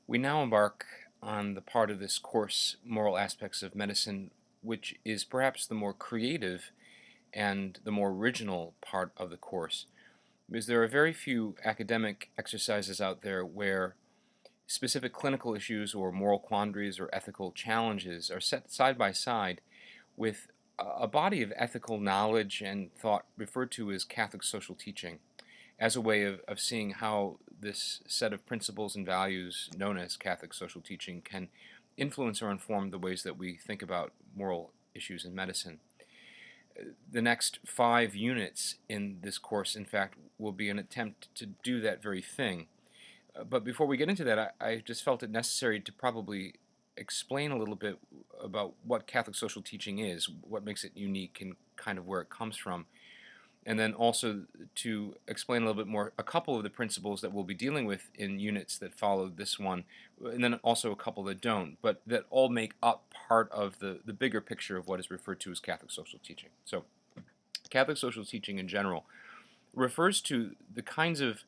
We now embark on the part of this course, Moral Aspects of Medicine, which is perhaps the more creative and the more original part of the course, because there are very few academic exercises out there where specific clinical issues or moral quandaries or ethical challenges are set side by side with a body of ethical knowledge and thought referred to as Catholic social teaching as a way of seeing how this set of principles and values known as Catholic social teaching can influence or inform the ways that we think about moral issues in medicine. The next 5 units in this course, in fact, will be an attempt to do that very thing. But before we get into that, I just felt it necessary to probably explain a little bit about what Catholic social teaching is, what makes it unique, and kind of where it comes from, and then also to explain a little bit more a couple of the principles that we'll be dealing with in units that follow this one, and then also a couple that don't, but that all make up part of the bigger picture of what is referred to as Catholic social teaching. So Catholic social teaching in general refers to the kinds of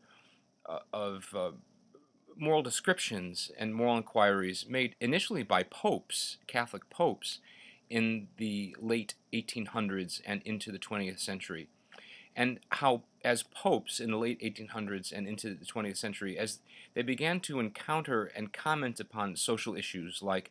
moral descriptions and moral inquiries made initially by popes, Catholic popes, in the late 1800s and into the 20th century, and how as popes in the late 1800s and into the 20th century, as they began to encounter and comment upon social issues like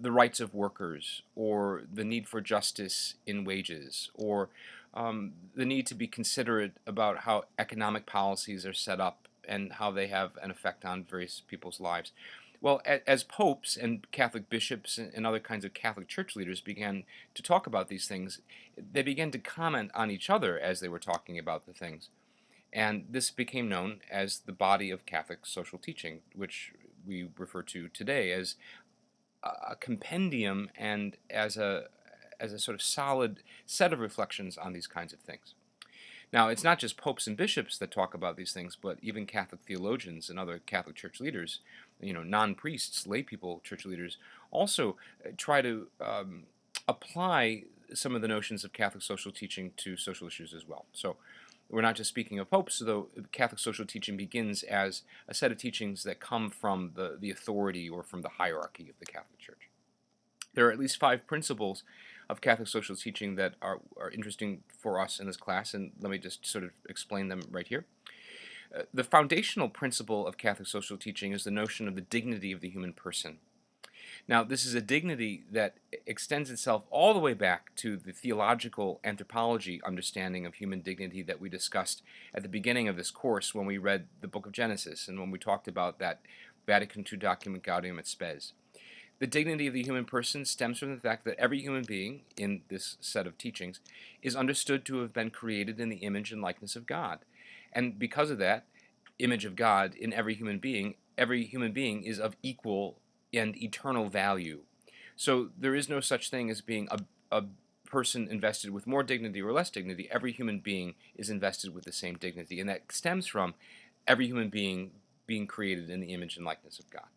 the rights of workers or the need for justice in wages or the need to be considerate about how economic policies are set up and how they have an effect on various people's lives. Well, as popes and Catholic bishops and other kinds of Catholic church leaders began to talk about these things, they began to comment on each other as they were talking about the things. And this became known as the body of Catholic social teaching, which we refer to today as a compendium and as a sort of solid set of reflections on these kinds of things. Now, it's not just popes and bishops that talk about these things, but even Catholic theologians and other Catholic church leaders, non-priests, lay people, church leaders, also try to apply some of the notions of Catholic social teaching to social issues as well. So we're not just speaking of popes, though Catholic social teaching begins as a set of teachings that come from the authority or from the hierarchy of the Catholic Church. There are at least 5 principles of Catholic social teaching that are interesting for us in this class, and let me just sort of explain them right here. The foundational principle of Catholic social teaching is the notion of the dignity of the human person. Now, this is a dignity that extends itself all the way back to the theological anthropology understanding of human dignity that we discussed at the beginning of this course when we read the book of Genesis and when we talked about that Vatican II document Gaudium et Spes. The dignity of the human person stems from the fact that every human being in this set of teachings is understood to have been created in the image and likeness of God. And because of that image of God in every human being is of equal and eternal value. So there is no such thing as being a person invested with more dignity or less dignity. Every human being is invested with the same dignity, and that stems from every human being created in the image and likeness of God.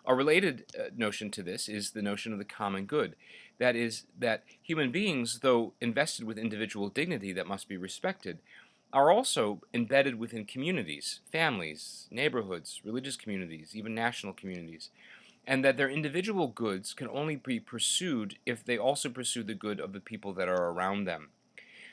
A related notion to this is the notion of the common good. That is, that human beings, though invested with individual dignity that must be respected, are also embedded within communities, families, neighborhoods, religious communities, even national communities, and that their individual goods can only be pursued if they also pursue the good of the people that are around them.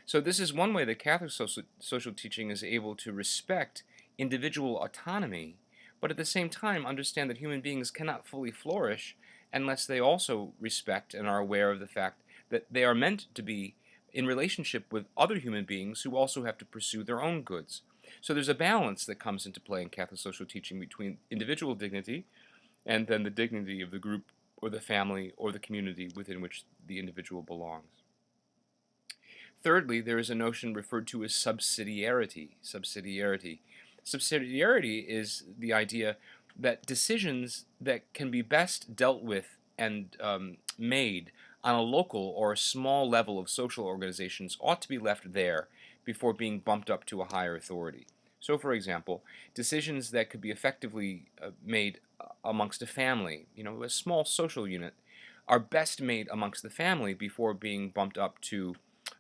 So this is one way that Catholic social teaching is able to respect individual autonomy, but at the same time understand that human beings cannot fully flourish unless they also respect and are aware of the fact that they are meant to be in relationship with other human beings who also have to pursue their own goods. So there's a balance that comes into play in Catholic social teaching between individual dignity and then the dignity of the group or the family or the community within which the individual belongs. Thirdly, there is a notion referred to as subsidiarity. Subsidiarity is the idea that decisions that can be best dealt with and made on a local or a small level of social organizations ought to be left there before being bumped up to a higher authority. So, for example, decisions that could be effectively made amongst a family, a small social unit, are best made amongst the family before being bumped up to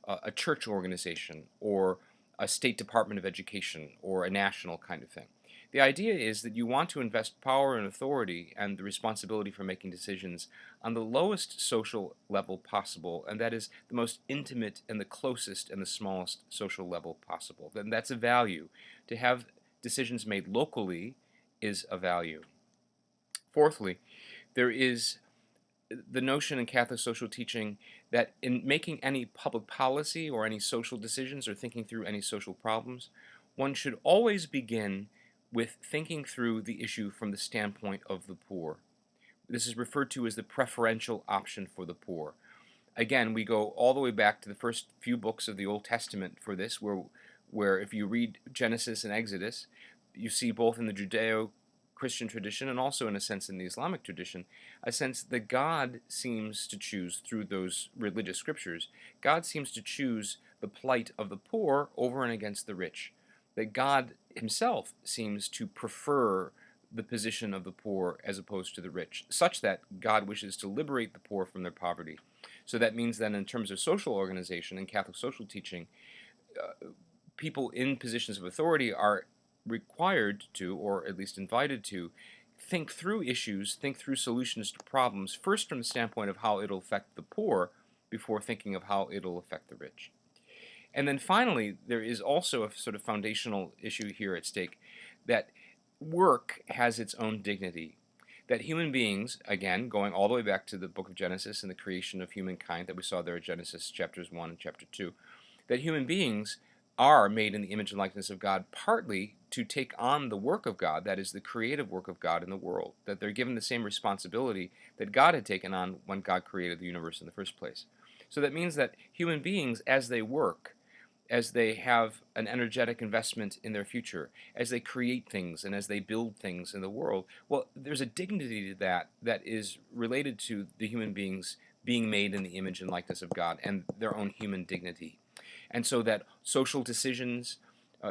a church organization or a state department of education or a national kind of thing. The idea is that you want to invest power and authority and the responsibility for making decisions on the lowest social level possible, and that is the most intimate and the closest and the smallest social level possible. Then that's a value. To have decisions made locally is a value. Fourthly, there is the notion in Catholic social teaching that in making any public policy or any social decisions or thinking through any social problems, one should always begin with thinking through the issue from the standpoint of the poor. This is referred to as the preferential option for the poor. Again, we go all the way back to the first few books of the Old Testament for this, where if you read Genesis and Exodus, you see both in the Judeo Christian tradition and also in a sense in the Islamic tradition, a sense that God seems to choose through those religious scriptures, God seems to choose the plight of the poor over and against the rich. That God himself seems to prefer the position of the poor as opposed to the rich, such that God wishes to liberate the poor from their poverty. So that means that in terms of social organization and Catholic social teaching, people in positions of authority are required to, or at least invited to, think through issues, think through solutions to problems, first from the standpoint of how it'll affect the poor before thinking of how it'll affect the rich. And then finally, there is also a sort of foundational issue here at stake that work has its own dignity. That human beings, again, going all the way back to the book of Genesis and the creation of humankind that we saw there in Genesis chapters 1 and chapter 2, that human beings are made in the image and likeness of God partly to take on the work of God, that is the creative work of God in the world, that they're given the same responsibility that God had taken on when God created the universe in the first place. So that means that human beings, as they work, as they have an energetic investment in their future, as they create things and as they build things in the world, well, there's a dignity to that that is related to the human beings being made in the image and likeness of God and their own human dignity. And so that social decisions,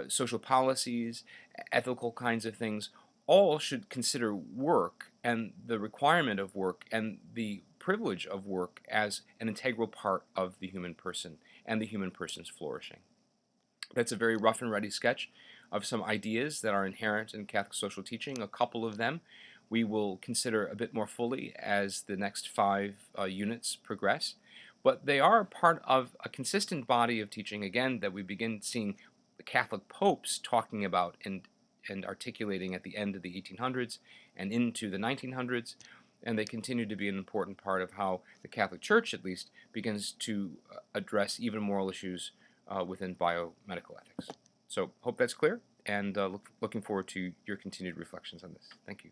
social policies, ethical kinds of things, all should consider work and the requirement of work and the privilege of work as an integral part of the human person and the human person's flourishing. That's a very rough and ready sketch of some ideas that are inherent in Catholic social teaching. A couple of them we will consider a bit more fully as the next 5 units progress. But they are part of a consistent body of teaching, again, that we begin seeing the Catholic popes talking about and articulating at the end of the 1800s and into the 1900s. And they continue to be an important part of how the Catholic Church, at least, begins to address even moral issues within biomedical ethics. So hope that's clear, and looking forward to your continued reflections on this. Thank you.